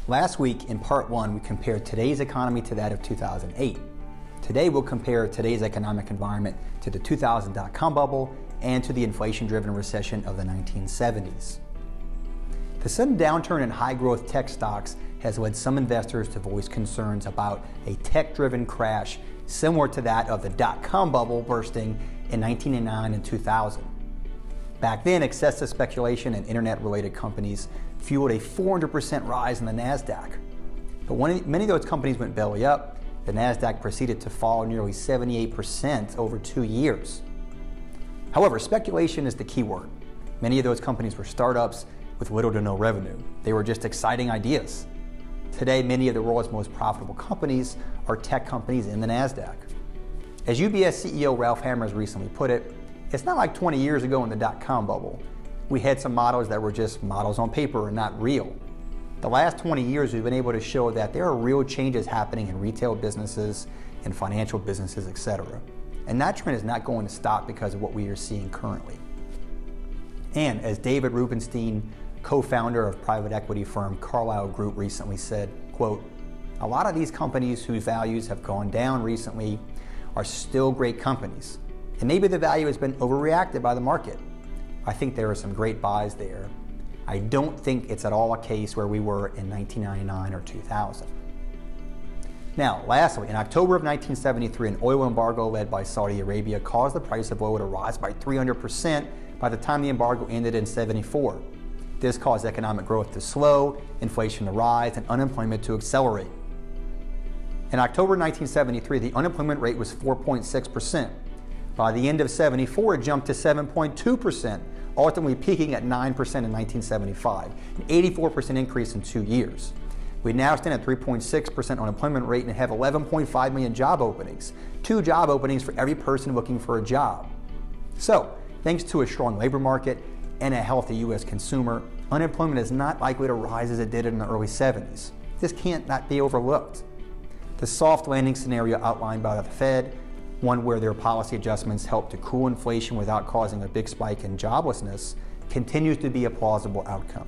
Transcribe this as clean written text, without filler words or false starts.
Last week, in part one, we compared today's economy to that of 2008. Today, we'll compare today's economic environment to the 2000 dot-com bubble and to the inflation-driven recession of the 1970s. The sudden downturn in high-growth tech stocks has led some investors to voice concerns about a tech-driven crash similar to that of the dot-com bubble bursting in 1999 and 2000. Back then, excessive speculation in internet-related companies fueled a 400% rise in the NASDAQ. But when many of those companies went belly up, the NASDAQ proceeded to fall nearly 78% over 2 years. However, speculation is the key word. Many of those companies were startups with little to no revenue. They were just exciting ideas. Today, many of the world's most profitable companies are tech companies in the NASDAQ. As UBS CEO Ralph Hamers recently put it, it's not like 20 years ago in the dot-com bubble. We had some models that were just models on paper and not real. The last 20 years, we've been able to show that there are real changes happening in retail businesses and financial businesses, etc. And that trend is not going to stop because of what we are seeing currently. And as David Rubenstein, co-founder of private equity firm Carlyle Group, recently said, quote, "A lot of these companies whose values have gone down recently are still great companies. And maybe the value has been overreacted by the market. I think there are some great buys there. I don't think it's at all a case where we were in 1999 or 2000. Now, lastly, in October of 1973, an oil embargo led by Saudi Arabia caused the price of oil to rise by 300% by the time the embargo ended in 74. This caused economic growth to slow, inflation to rise, and unemployment to accelerate. In October 1973, the unemployment rate was 4.6%. By the end of 74, it jumped to 7.2%, ultimately peaking at 9% in 1975, an 84% increase in 2 years. We now stand at 3.6% unemployment rate and have 11.5 million job openings, 2 job openings for every person looking for a job. So, thanks to a strong labor market and a healthy U.S. consumer, unemployment is not likely to rise as it did in the early 70s. This can't not be overlooked. The soft landing scenario outlined by the Fed, one where their policy adjustments help to cool inflation without causing a big spike in joblessness, continues to be a plausible outcome.